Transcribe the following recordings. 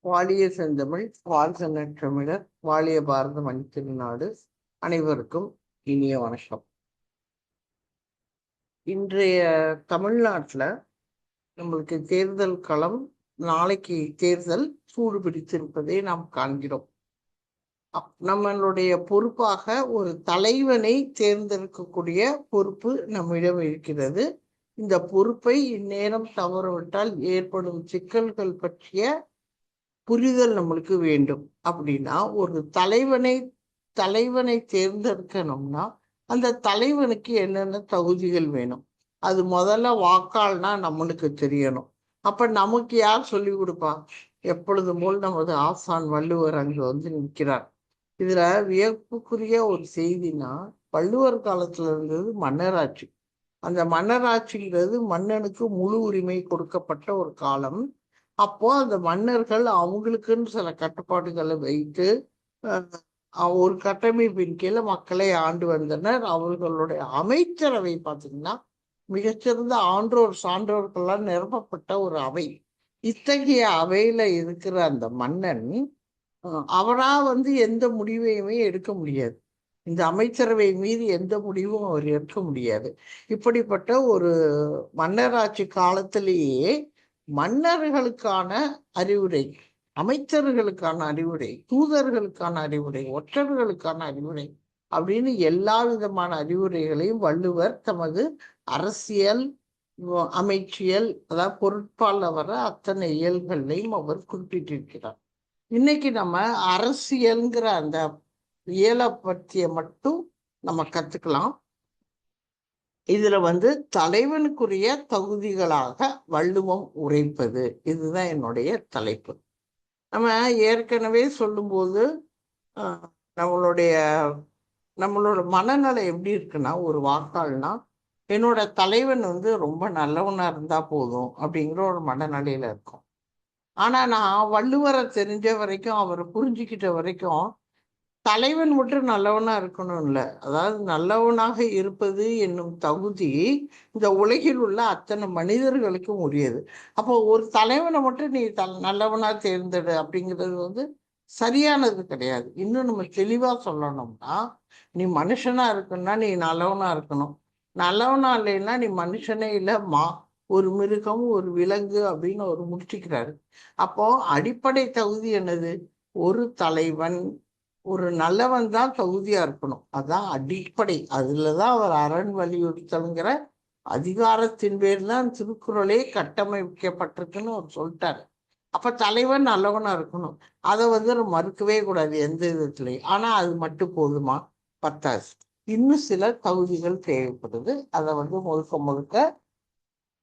வாழிய செந்தமிழ் வாழ்க நற்றமிழர் வாழிய பாரத மண் திருநாடு. அனைவருக்கும் இனிய வணக்கம். இன்றைய தமிழ்நாட்டில் நம்மளுக்கு தேர்தல் களம், நாளைக்கு தேர்தல் சூடு பிடித்திருப்பதை நாம் காண்கிறோம். நம்மளுடைய பொறுப்பாக ஒரு தலைவனை தேர்ந்தெடுக்கக்கூடிய பொறுப்பு நம்மிடம் இருக்கிறது. இந்த பொறுப்பை இந்நேரம் தவறவிட்டால் ஏற்படும் சிக்கல்கள் பற்றிய புரிதல் நம்மளுக்கு வேண்டும். அப்படின்னா ஒரு தலைவனை தேர்ந்தெடுக்கணும்னா அந்த தலைவனுக்கு என்னென்ன தகுதிகள் வேணும், அது முதல்ல வாக்காள்னா நம்மளுக்கு தெரியணும். அப்ப நமக்கு யார் சொல்லி கொடுப்பா? எப்பொழுது போல் நமது ஆசான் வள்ளுவர் அங்கு வந்து நிற்கிறார். இதுல வியப்புக்குரிய ஒரு செய்தினா, வள்ளுவர் காலத்துல இருந்தது மன்னராட்சி. அந்த மன்னராட்சிங்கிறது மன்னனுக்கு முழு உரிமை கொடுக்கப்பட்ட ஒரு காலம். அப்போ அந்த மன்னர்கள் அவங்களுக்குன்னு சில கட்டுப்பாடுகளை வைத்து ஒரு கட்டமைப்பின் கீழே மக்களை ஆண்டு வந்தனர். அவர்களுடைய அமைச்சரவை பார்த்தீங்கன்னா மிகச்சிறந்த ஆன்றோர் சான்றோர்களால் நிரப்பப்பட்ட ஒரு அவை. இத்தகைய அவையில இருக்கிற அந்த மன்னன் அவரா வந்து எந்த முடிவையுமே எடுக்க முடியாது. இந்த அமைச்சரவை மீறி எந்த முடிவும் அவர் எடுக்க முடியாது. இப்படிப்பட்ட ஒரு மன்னராட்சி காலத்திலேயே மன்னர்களுக்கான அறிவுரை, அமைச்சர்களுக்கான அறிவுரை, தூதர்களுக்கான அறிவுரை, ஒற்றர்களுக்கான அறிவுரை அப்படின்னு எல்லா விதமான அறிவுரைகளையும் வள்ளுவர் தமது அரசியல், அமைச்சியல், அதாவது பொருட்பால் வர அத்தனை இயல்களையும் அவர் குறிப்பிட்டிருக்கிறார். இன்னைக்கு நம்ம அரசியல்ங்கிற அந்த இயலை பற்றிய மட்டும் நம்ம கத்துக்கலாம். இதுல வந்து தலைவனுக்குரிய தகுதிகளாக வள்ளுவம் உரைப்பது, இதுதான் என்னுடைய தலைப்பு. நம்ம ஏற்கனவே சொல்லும்போது நம்மளோட மனநிலை எப்படி இருக்குன்னா, ஒரு வாக்காள்னா என்னோட தலைவன் வந்து ரொம்ப நல்லவனா இருந்தா போதும் அப்படிங்கிற ஒரு மனநிலையில இருக்கும். ஆனா நான் வள்ளுவரை தெரிஞ்ச வரைக்கும், அவரை புரிஞ்சுக்கிட்ட வரைக்கும், தலைவன் மட்டும் நல்லவனா இருக்கணும் இல்லை, அதாவது நல்லவனாக இருப்பது என்னும் தகுதி இந்த உலகில் உள்ள அத்தனை மனிதர்களுக்கும் உரியது. அப்போ ஒரு தலைவனை மட்டும் நீ நல்லவனா தேர்ந்தெடு அப்படிங்கிறது வந்து சரியானது கிடையாது. இன்னும் நம்ம தெளிவா சொல்லணும்னா, நீ மனுஷனா இருக்குன்னா நீ நல்லவனா இருக்கணும். நல்லவனா இல்லைன்னா நீ மனுஷனே இல்லை, ஒரு மிருகம், ஒரு விலங்கு அப்படின்னு அவர் முடிச்சுக்கிறாரு. அப்போ அடிப்படை தகுதி என்னது? ஒரு தலைவன், ஒரு நல்லவன் தான் தகுதியா இருக்கணும். அதான் அடிப்படை. அதுலதான் அவர் அரண் வலியுறுத்தல்ங்கிற அதிகாரத்தின் பேர் தான் திருக்குறளே கட்டமைக்கப்பட்டிருக்குன்னு அவர் சொல்லிட்டாரு. அப்ப தலைவன் நல்லவனா இருக்கணும். அதை வந்து மறுக்கவே கூடாது எந்த விதத்திலையும். ஆனா அது மட்டும் போதுமா? பத்தாது. இன்னும் சில தகுதிகள் தேவைப்படுது. அதை வந்து முழுக்க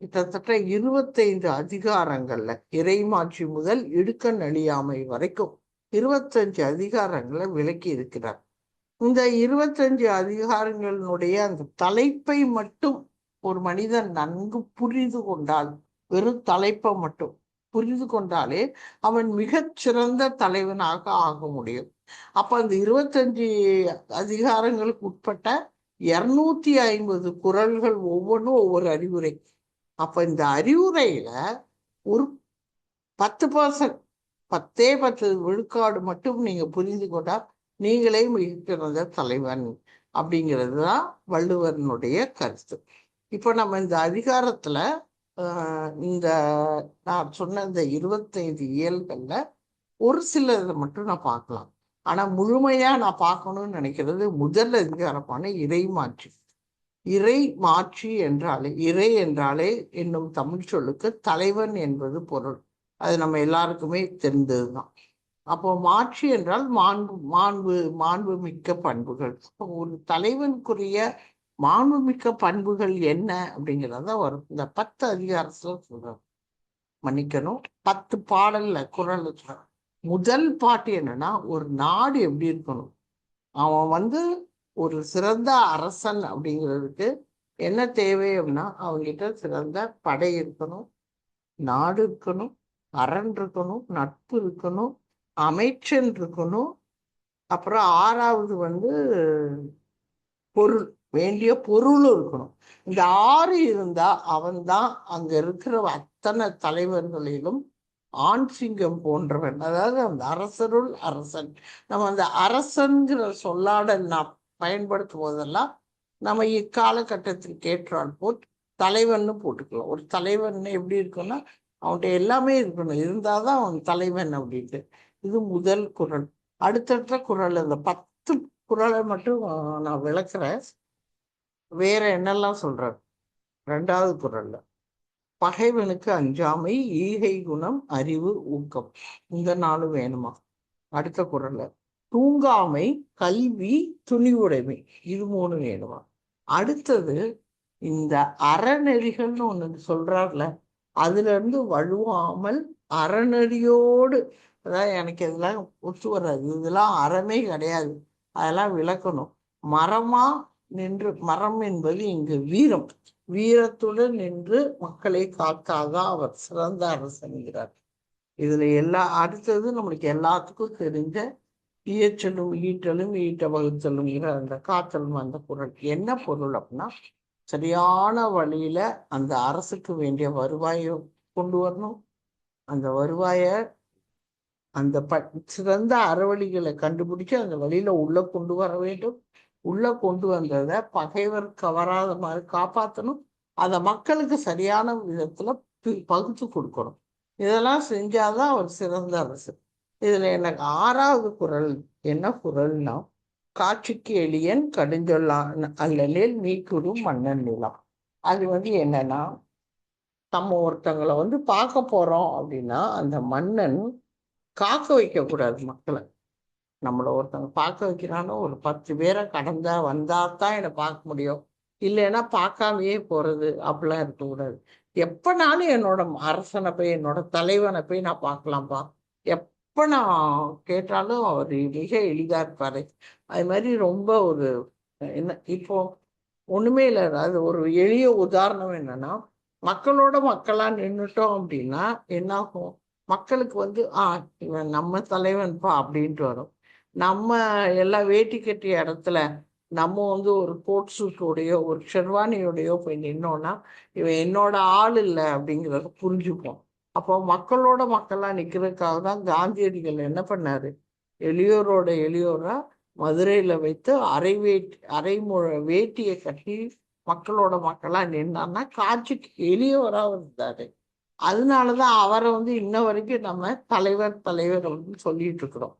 கிட்டத்தட்ட 25 அதிகாரங்கள்ல, இறைமாட்சி முதல் இடுக்கண் அழியாமை வரைக்கும் 25 அதிகாரங்களை விளக்கி இருக்கிறார். இந்த 25 அதிகாரங்களினுடைய அந்த தலைப்பை மட்டும் ஒரு மனிதன் நன்கு புரிந்து கொண்டால், வெறும் தலைப்பை மட்டும் புரிந்து கொண்டாலே அவன் மிகச்சிறந்த தலைவனாக ஆக முடியும். அப்ப அந்த 25 அதிகாரங்களுக்கு உட்பட்ட 250 குறள்கள் ஒவ்வொன்றும் ஒவ்வொரு அறிவுரை. அப்ப இந்த அறிவுரையில ஒரு 10%, 10 விழுக்காடு மட்டும் நீங்க புரிந்து கொண்டா நீங்களே மிகச்சிறந்த தலைவன் அப்படிங்கிறது தான் வள்ளுவனுடைய கருத்து. இப்போ நம்ம இந்த அதிகாரத்துல இந்த நான் சொன்ன இந்த 25 இயல்கள்ல ஒரு சிலதை மட்டும் நான் பார்க்கலாம். ஆனா முழுமையா நான் பார்க்கணும்னு நினைக்கிறது முதல் அதிகாரமான இறைமாட்சி. இறை மாட்சி என்றாலே, இறை என்றாலே என்னும் தமிழ் சொல்லுக்கு தலைவன் என்பது பொருள். அது நம்ம எல்லாருக்குமே தெரிந்ததுதான். அப்போ மாட்சி என்றால் மாண்பு மிக்க பண்புகள். ஒரு தலைவனுக்குரிய மாண்புமிக்க பண்புகள் என்ன அப்படிங்கிறத வரும் இந்த 10 அதிகாரத்துல சொல்றாரு. மன்னிக்கணும், 10 பாடல்ல குறள். முதல் பாட்டு என்னன்னா, ஒரு நாடு எப்படி இருக்கணும், அவன் வந்து ஒரு சிறந்த அரசன் அப்படிங்கிறதுக்கு என்ன தேவை அப்படின்னா, அவங்ககிட்ட சிறந்த படை இருக்கணும், நாடு இருக்கணும், அரண் இருக்கணும், நட்பு இருக்கணும், அமைச்சன் இருக்கணும். அப்புறம் 6வது வந்து பொருள், வேண்டிய பொருளும் இருக்கணும். இந்த 6 இருந்தா அவன்தான் அங்க இருக்கிற அத்தனை தலைவர்களிலும் ஆண் சிங்கம் போன்றவன், அதாவது அந்த அரசருள் அரசன். நம்ம அந்த அரசன்கிற சொல்லாடல் நாம் பயன்படுத்தும் போதெல்லாம் நம்ம இக்காலகட்டத்திற்கு ஏற்றால் போல் தலைவன்னு போட்டுக்கலாம். ஒரு தலைவன் எப்படி இருக்குன்னா அவன்கிட்ட எல்லாமே இருக்கணும், இருந்தாதான் அவன் தலைவன் அப்படின்ட்டு. இது முதல் குறள். அடுத்தடுத்த குறள், அந்த 10 குறளை மட்டும் நான் விளக்குறேன். வேற என்னெல்லாம் சொல்றாரு. 2வது குறள்ல பகைவனுக்கு அஞ்சாமை, ஈகை குணம், அறிவு, ஊக்கம், இந்த 4 வேணுமா. அடுத்த குறள்ல தூங்காமை, கல்வி, துணிவுடைமை, இது 3 வேணுமா. அடுத்தது இந்த அறநெறிகள்னு ஒண்ணு சொல்றாருல, அதுல இருந்து வழுவாமல் அறநெறியோடு, அதாவது எனக்கு இதெல்லாம் ஒத்து வராது, இதெல்லாம் அறமே கிடையாது, அதெல்லாம் விளக்கணும். மரமா நின்று, மரம் என்பது இங்கு வீரம், வீரத்துடன் நின்று மக்களை காக்காதான் அவர் சிறந்த அரசன்கிறார். இதுல அடுத்தது நம்மளுக்கு எல்லாத்துக்கும் தெரிஞ்ச ஈயச்சலும் ஈட்டலும் ஈட்ட வகுத்தலுங்கிற அந்த காத்தலும், அந்த பொருள் என்ன பொருள் அப்படின்னா, சரியான வழியில அந்த அரசுக்கு வேண்டிய வருவாயை கொண்டு வரணும். அந்த வருவாயை அந்த சிறந்த அறவழிகளை கண்டுபிடிச்சு அந்த வழியில உள்ள கொண்டு வர வேண்டும். உள்ள கொண்டு வந்ததை பகைவர் கவராத மாதிரி காப்பாற்றணும். அதை மக்களுக்கு சரியான விதத்துல பகுத்து கொடுக்கணும். இதெல்லாம் செஞ்சாதான் அவர் சிறந்த அரசு. இதுல எனக்கு 6வது குறள் என்ன குறள்னா, காட்சிக்கு எளியன் கடுஞ்சொல்லான் அல்லலில் மீக்குறும் மன்னன் நிலம். அது என்னன்னா, நம்ம ஒருத்தங்களை பார்க்க போறோம் அப்படின்னா அந்த மன்னன் காக்க வைக்க கூடாது மக்களை. நம்மளை ஒருத்தவங்க பார்க்க வைக்கிறானோ, ஒரு 10 பேரை கடந்தா வந்தாதான் என்னை பார்க்க முடியும், இல்லைன்னா பார்க்காமையே போறது, அப்படிலாம் இருக்கக்கூடாது. எப்பனாலும் என்னோட அரசனை போய், என்னோட தலைவனை போய் நான் பார்க்கலாம்ப்பா. எப்ப நான் கேட்டாலும் அவர் மிக எளிதா இருப்பாரு. அது மாதிரி ரொம்ப ஒரு என்ன, இப்போ ஒண்ணுமே இல்லை. அது ஒரு எளிய உதாரணம் என்னன்னா, மக்களோட மக்களா நின்றுட்டோம் அப்படின்னா என்னாகும், மக்களுக்கு இவன் நம்ம தலைவன்பா அப்படின்ட்டு வரும். நம்ம எல்லாம் வேட்டி கட்டிய இடத்துல நம்ம ஒரு கோட் சூட்டோடையோ ஒரு ஷெர்வானியோடையோ போய் நின்னோன்னா இவன் என்னோட ஆள் இல்லை அப்படிங்கிறத புரிஞ்சுப்போம். அப்போ மக்களோட மக்களா நிற்கிறதுக்காக தான் காந்தியடிகள் என்ன பண்ணாரு, எளியோரோட எளியோரா மதுரையில வைத்து வேட்டியை கட்டி மக்களோட மக்களா நின்னான்னா காட்சிக்கு எளியோரா இருந்தாரு. அதனாலதான் அவரை இன்ன வரைக்கும் நம்ம தலைவர் தலைவர் அப்படின்னு சொல்லிட்டு இருக்கிறோம்.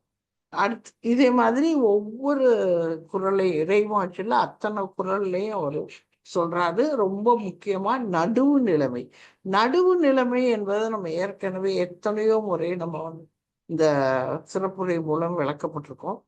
அடுத்து இதே மாதிரி ஒவ்வொரு குறளையும் இறைமாற்றில அத்தனை குறள்லையும் அவர் சொல்றாரு. ரொம்ப முக்கியமா நடுவு நிலைமை. நடுவு நிலைமை என்பதை நம்ம ஏற்கனவே எத்தனையோ முறை நம்ம இந்த சிறப்புரை மூலம் விளக்கப்பட்டிருக்கோம்.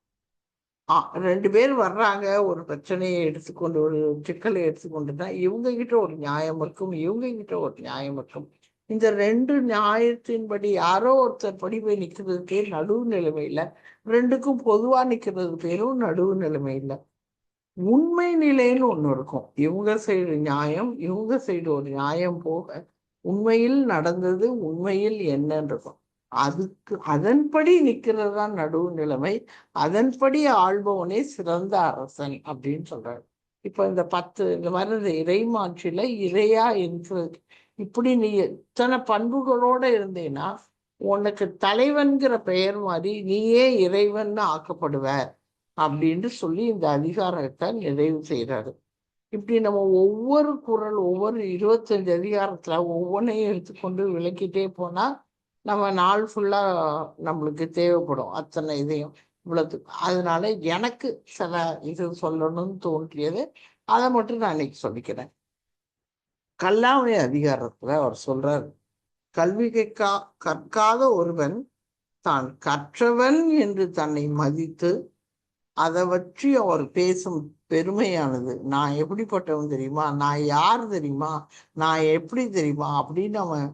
2 பேர் வர்றாங்க, ஒரு பிரச்சனையை எடுத்துக்கொண்டு, ஒரு சிக்கலை எடுத்துக்கொண்டுனா இவங்க கிட்ட ஒரு நியாயம் இருக்கும், இவங்க கிட்ட ஒரு நியாயம் இருக்கும். இந்த 2 நியாயத்தின்படி யாரோ ஒருத்தர் படி போய் நிற்கிறது பேர் நடுவு நிலைமை இல்லை. 2க்கும் பொதுவா நிற்கிறது பேரும் நடுவு நிலைமை இல்லை. உண்மை நிலைன்னு ஒண்ணு இருக்கும். இவங்க சைடு நியாயம், இவங்க சைடு ஒரு நியாயம் போக உண்மையில் நடந்தது, உண்மையில் என்னன்னு இருக்கும். அதன்படி நிற்கிறது தான் நடுவு நிலைமை. அதன்படி ஆள்பவனே சிறந்த அரசன் அப்படின்னு சொல்றாரு. இப்ப இந்த 10 இந்த மாதிரி இந்த இறைமாட்சியில இறையா இருக்கிறது, இப்படி நீ எத்தனை பண்புகளோட இருந்தேன்னா உனக்கு தலைவன்கிற பெயர் மாதிரி நீயே இறைவன் ஆக்கப்படுவ அப்படின்னு சொல்லி இந்த அதிகாரத்தை நிறைவு செய்யறாரு. இப்படி நம்ம ஒவ்வொரு குறள், ஒவ்வொரு 25 அதிகாரத்துல ஒவ்வொன்றையும் எடுத்துக்கொண்டு விளக்கிட்டே போனா நம்ம நாள் ஃபுல்லா நம்மளுக்கு தேவைப்படும் அத்தனை இதையும் இவ்வளவுக்கு. அதனால எனக்கு சில இது சொல்லணும்னு தோன்றியது, அதை மட்டும் நான் இன்னைக்கு சொல்லிக்கிறேன். கல்லாமை அதிகாரத்துல அவர் சொல்றாரு, கல்வி கற்காத ஒருவன் தான் கற்றவன் என்று தன்னை மதித்து அதை வச்சு அவர் பேசும் பெருமையானது. நான் எப்படிப்பட்டவன் தெரியுமா, நான் யார் தெரியுமா, நான் எப்படி தெரியுமா அப்படின்னு அவன்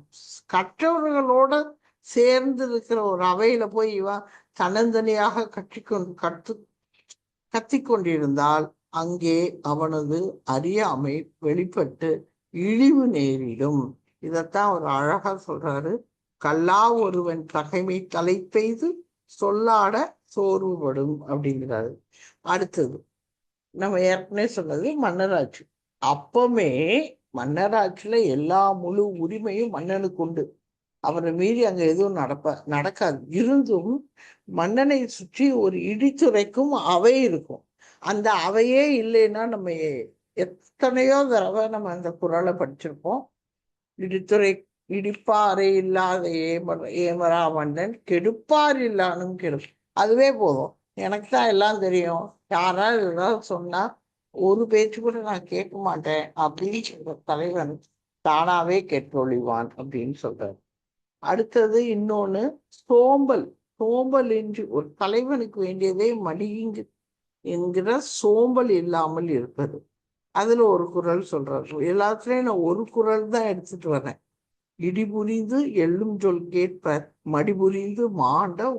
கற்றவர்களோட சேர்ந்து இருக்கிற ஒரு அவையில போய் இவன் தன்னந்தனியாக கத்திக்கொண்டிருந்தால் அங்கே அவனது அறியாமை வெளிப்பட்டு இழிவு நேரிடும். இதைத்தான் அவர் அழகா சொல்றாரு. கல்லா ஒருவன் பகைமை தலை பெய்து சொல்லாட சோர்வுபடும் அப்படிங்கிறாரு. அடுத்தது நம்ம ஏற்கனவே சொன்னது மன்னராட்சி. அப்பமே மன்னராட்சியில எல்லா முழு உரிமையும் மன்னனுக்கு உண்டு. அவரை மீறி அங்க எதுவும் நடக்காது. இருந்தும் மன்னனை சுற்றி ஒரு இடித்துரைக்கும் அவை இருக்கும். அந்த அவையே இல்லைன்னா நம்ம எத்தனையோ தடவை நம்ம அந்த குறளை படிச்சிருப்போம். இடித்துரை இடிப்பாறை இல்லாத ஏமரா மன்னன் கெடுப்பார் இல்லானும் அதுவே போதும். எனக்கு தான் எல்லாம் தெரியும், யாராவது ஏதாவது சொன்னா ஒரு பேச்சு கூட நான் கேட்க மாட்டேன் அப்படின்னு சொல்ற தலைவன் தானாவே கெட்டொழிவான் அப்படின்னு சொல்றாரு. அடுத்தது இன்னொன்னு, சோம்பல். சோம்பல் என்று ஒரு தலைவனுக்கு வேண்டியதே மடியுங்கு என்கிற சோம்பல் இல்லாமல் இருப்பது. அதுல ஒரு குறள் சொல்றாரு. எல்லாத்துலயும் நான் ஒரு குறள் தான் எடுத்துட்டு வரேன். இடிபுரிந்து எள்ளும் சொல் கேட்பர் மடிபுரிந்து மாண்ட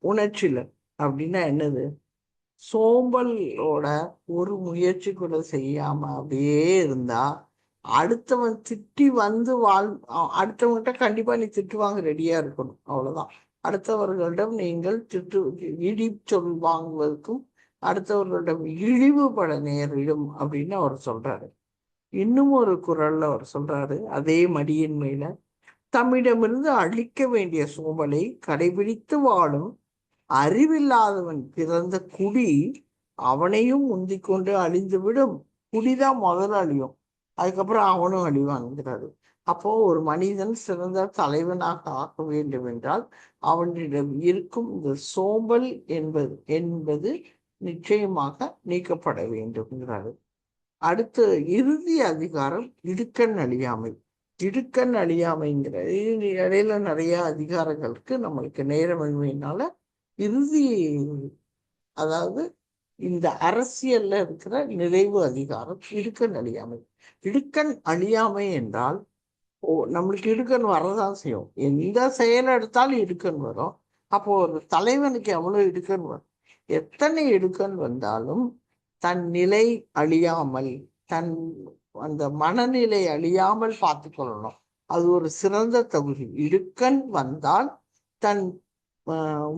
உணர்ச்சிலர். அப்படின்னா என்னது? சோம்பலோட ஒரு முயற்சி கூட செய்யாம அப்படியே இருந்தா அடுத்தவன் திட்டி வந்து அடுத்தவங்கிட்ட கண்டிப்பா நீ திட்டுவாங்க ரெடியா இருக்கணும், அவ்வளவுதான். அடுத்தவர்களிடம் நீங்கள் இடி சொல் வாங்குவதற்கும் அடுத்தவர்களிடம் இழிவுபட நேரிடும் அப்படின்னு அவர் சொல்றாரு. இன்னும் ஒரு குறள்ல அவர் சொல்றாரு, அதே மடியின் மேல, தம்மிடமிருந்து அழிக்க வேண்டிய சோம்பலை கடைபிடித்து வாழும் அறிவில்லாதவன் பிறந்த குடி அவனையும் முந்திக்கொண்டு அழிந்துவிடும். குடிதான் முதல்ல அழியும், அதுக்கப்புறம் அவனும் அழிவான்கிறாரு. அப்போ ஒரு மனிதன் சிறந்த தலைவனாக ஆக்க வேண்டும் என்றால் அவனிடம் இருக்கும் இந்த சோம்பல் என்பது நிச்சயமாக நீக்கப்பட வேண்டும்ங்கிறாரு. அடுத்து இறுதி அதிகாரம் இடுக்கண் அழியாமை. இடுக்கண் அழியாமைங்கிற இடையில நிறைய அதிகாரங்களுக்கு நம்மளுக்கு நேரமின்மையினால இறுதி, அதாவது இந்த அரசியல்ல இருக்கிற நிறைவு அதிகாரம் இடுக்கண் அழியாமை. இடுக்கண் அழியாமை என்றால் நம்மளுக்கு இடுக்கண் வரதான் செய்யும். எந்த செயல் எடுத்தாலும் இடுக்கண் வரும். அப்போ ஒரு தலைவனுக்கு எவ்வளவு இடுக்கண் வரும்? எத்தனை இடுக்கண் வந்தாலும் தன் நிலை அழியாமல், தன் அந்த மனநிலை அழியாமல் பார்த்து கொள்ளணும். அது ஒரு சிறந்த தகுதி. இடுக்கண் வந்தால் தன்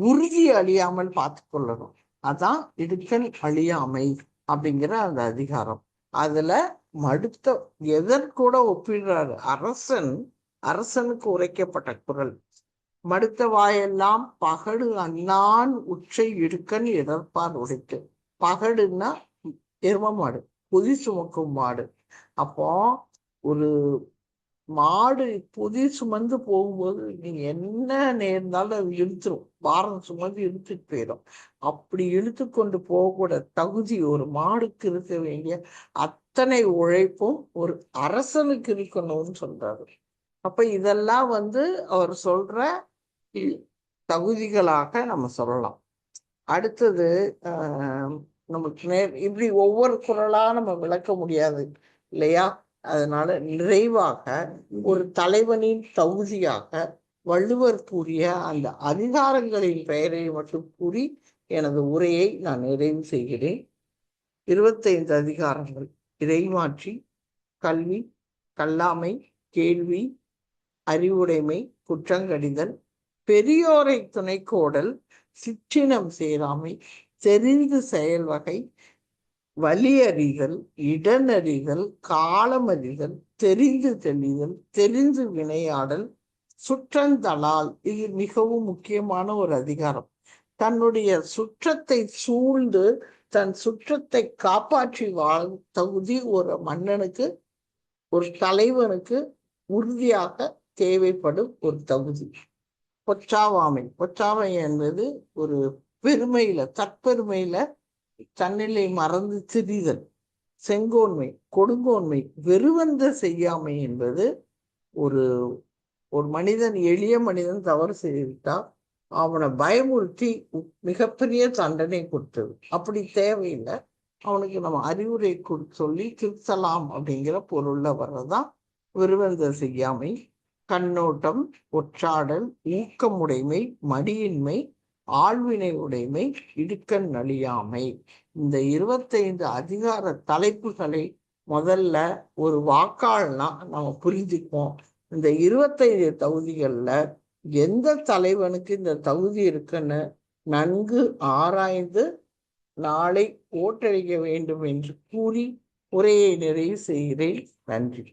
உறுதி அழியாமல் பார்த்து கொள்ளணும். அதான் இடுக்கண் அழியாமை அப்படிங்கிற அந்த அதிகாரம். அதுல மடுத்த எதற்கூட ஒப்பிடுறாரு அரசனுக்கு உரைக்கப்பட்ட குறள். மடுத்த வாயெல்லாம் பகடு அண்ணான் உச்சை இடுக்கண் எதற்பார் உடைத்து. பகடுன்னா எரும மாடு, பொதி சுமக்கும் மாடு. அப்போ ஒரு மாடு பொதி சுமந்து போகும்போது நீங்க என்ன நேர்ந்தாலும் அது இழுத்துரும், பாரம் சுமந்து இழுத்துட்டு போயிடும். அப்படி இழுத்து கொண்டு போகக்கூட தகுதி ஒரு மாடுக்கு இருக்க வேண்டிய அத்தனை உழைப்பும் ஒரு அரசனுக்கு இருக்கணும்னு சொல்றாரு. அப்ப இதெல்லாம் அவர் சொல்ற தகுதிகளாக நம்ம சொல்லலாம். அடுத்தது நமக்கு இப்படி ஒவ்வொரு குறளா நம்ம விளக்க முடியாது இல்லையா? அதனால நிறைவாக ஒரு தலைவனின் தகுதியாக வள்ளுவர் கூறிய அந்த அதிகாரங்களின் பெயரை மட்டும் கூறி எனது உரையை நான் நிறைவு செய்கிறேன். 25 அதிகாரங்கள்: இறைமாட்சி, கல்வி, கல்லாமை, கேள்வி, அறிவுடைமை, குற்றங்கடிதல், பெரியோரை துணைக்கோடல், சிற்றினம் சேராமை, தெரிந்து செயல் வகை, வலியறிதல், இடனறிதல், காலமறிதல், தெரிந்து தெளிதல், தெரிந்து வினையாடல், சுற்றந்தளால். இது மிகவும் முக்கியமான ஒரு அதிகாரம். தன்னுடைய சுற்றத்தை சூழ்ந்து தன் சுற்றத்தை காப்பாற்றி வாழும் தகுதி ஒரு மன்னனுக்கு, ஒரு தலைவனுக்கு உறுதியாக தேவைப்படும் ஒரு தகுதி. பொச்சாமை என்பது ஒரு பெருமையில, தற்பெருமையில தன்னிலை மறந்து திரிதல். செங்கோன்மை, கொடுங்கோன்மை, வெறுவந்த செய்யாமை என்பது ஒரு ஒரு மனிதன், எளிய மனிதன் தவறு செய்துவிட்டா அவனை பயமுறுத்தி மிகப்பெரிய தண்டனை கொடுத்தது. அப்படி தேவையில்லை, அவனுக்கு நம்ம அறிவுரை சொல்லி திருத்தலாம் அப்படிங்கிற பொருள்ல வர்றதான் வெறுவந்த செய்யாமை. கண்ணோட்டம், ஒற்றாடல், ஊக்கமுடைமை, மடியின்மை, ஆழ்வினை உடைமை, இடுக்கண் அழியாமை. இந்த 25 அதிகார தலைப்புகளை முதல்ல ஒரு வாக்காளனா நம்ம புரிஞ்சுக்குவோம். இந்த 25 தகுதிகள்ல எந்த தலைவனுக்கு இந்த தகுதி இருக்குன்னு நன்கு ஆராய்ந்து நாளை ஓட்டளிக்க வேண்டும் என்று கூறி உரையை நிறைவு செய்கிறேன். நன்றி.